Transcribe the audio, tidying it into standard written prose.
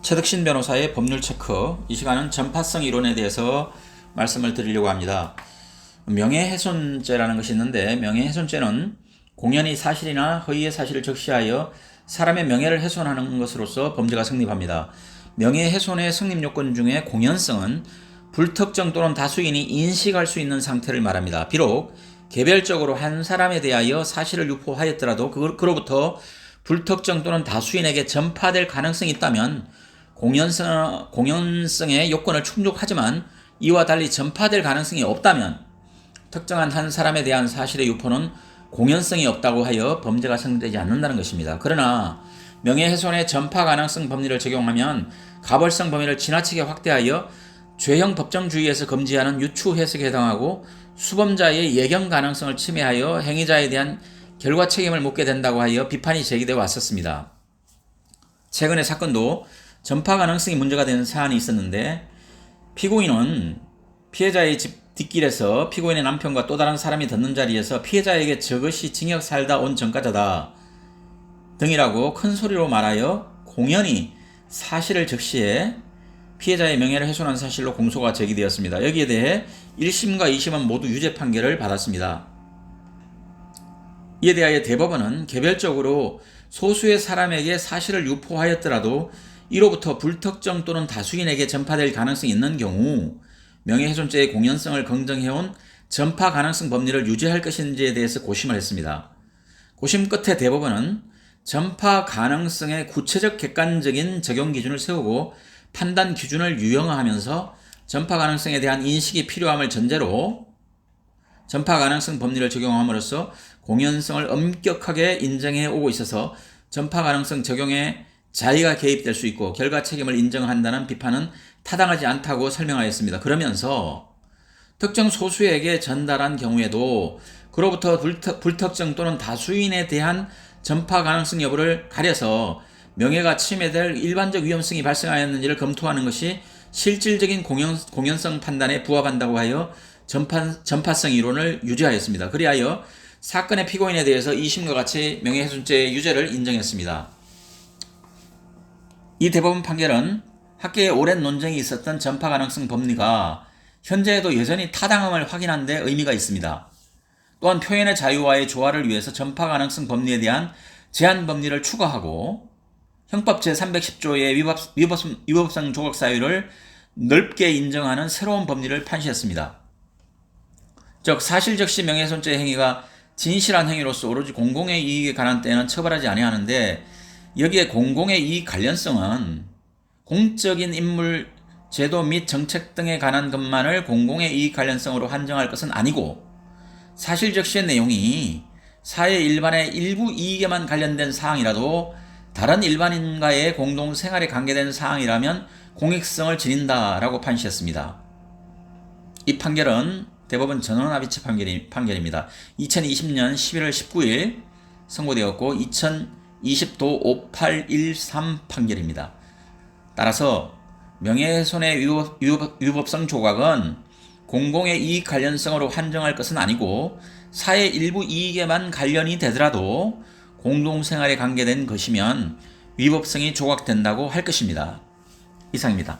최덕신 변호사의 법률 체크. 이 시간은 전파성 이론에 대해서 말씀을 드리려고 합니다. 명예훼손죄라는 것이 있는데, 명예훼손죄는 공연히 사실이나 허위의 사실을 적시하여 사람의 명예를 훼손하는 것으로서 범죄가 성립합니다. 명예훼손의 성립 요건 중에 공연성은 불특정 또는 다수인이 인식할 수 있는 상태를 말합니다. 비록 개별적으로 한 사람에 대하여 사실을 유포하였더라도 그로부터 불특정 또는 다수인에게 전파될 가능성이 있다면 공연성의 요건을 충족하지만 이와 달리 전파될 가능성이 없다면 특정한 한 사람에 대한 사실의 유포는 공연성이 없다고 하여 범죄가 성립되지 않는다는 것입니다. 그러나 명예훼손의 전파 가능성 법리를 적용하면 가벌성 범위를 지나치게 확대하여 죄형 법정주의에서 금지하는 유추 해석에 해당하고 수범자의 예견 가능성을 침해하여 행위자에 대한 결과 책임을 묻게 된다고 하여 비판이 제기되어 왔었습니다. 최근의 사건도 전파 가능성이 문제가 되는 사안이 있었는데, 피고인은 피해자의 집 뒷길에서 피고인의 남편과 또 다른 사람이 듣는 자리에서 피해자에게 저것이 징역 살다 온 전과자다 등이라고 큰 소리로 말하여 공연히 사실을 적시해 피해자의 명예를 훼손한 사실로 공소가 제기되었습니다. 여기에 대해 1심과 2심은 모두 유죄 판결을 받았습니다. 이에 대하여 대법원은 개별적으로 소수의 사람에게 사실을 유포하였더라도 이로부터 불특정 또는 다수인에게 전파될 가능성이 있는 경우 명예훼손죄의 공연성을 긍정해온 전파 가능성 법리를 유지할 것인지에 대해서 고심을 했습니다. 고심 끝에 대법원은 전파 가능성의 구체적 객관적인 적용 기준을 세우고 판단 기준을 유형화하면서 전파 가능성에 대한 인식이 필요함을 전제로 전파 가능성 법리를 적용함으로써 공연성을 엄격하게 인정해 오고 있어서 전파 가능성 적용에 자의가 개입될 수 있고 결과 책임을 인정한다는 비판은 타당하지 않다고 설명하였습니다. 그러면서 특정 소수에게 전달한 경우에도 그로부터 불특정 또는 다수인에 대한 전파 가능성 여부를 가려서 명예가 침해될 일반적 위험성이 발생하였는지를 검토하는 것이 실질적인 공연성 판단에 부합한다고 하여 전파성 이론을 유지하였습니다. 그리하여 사건의 피고인에 대해서 2심과 같이 명예훼손죄의 유죄를 인정했습니다. 이 대법원 판결은 학계에 오랜 논쟁이 있었던 전파 가능성 법리가 현재에도 여전히 타당함을 확인한 데 의미가 있습니다. 또한 표현의 자유와의 조화를 위해서 전파 가능성 법리에 대한 제한 법리를 추가하고 형법 제310조의 위법성 조각 사유를 넓게 인정하는 새로운 법리를 판시했습니다. 즉 사실적시 명예훼손죄 행위가 진실한 행위로서 오로지 공공의 이익에 관한 때에는 처벌하지 아니하는데, 여기에 공공의 이익 관련성은 공적인 인물, 제도 및 정책 등에 관한 것만을 공공의 이익 관련성으로 한정할 것은 아니고, 사실적시의 내용이 사회 일반의 일부 이익에만 관련된 사항이라도 다른 일반인과의 공동생활에 관계된 사항이라면 공익성을 지닌다라고 판시했습니다. 이 판결은 대법원 전원합의체 판결입니다. 2020년 11월 19일 선고되었고 2020도 5813 판결입니다. 따라서 명예훼손의 위법성 조각은 공공의 이익 관련성으로 한정할 것은 아니고 사회 일부 이익에만 관련이 되더라도 공동생활에 관계된 것이면 위법성이 조각된다고 할 것입니다. 이상입니다.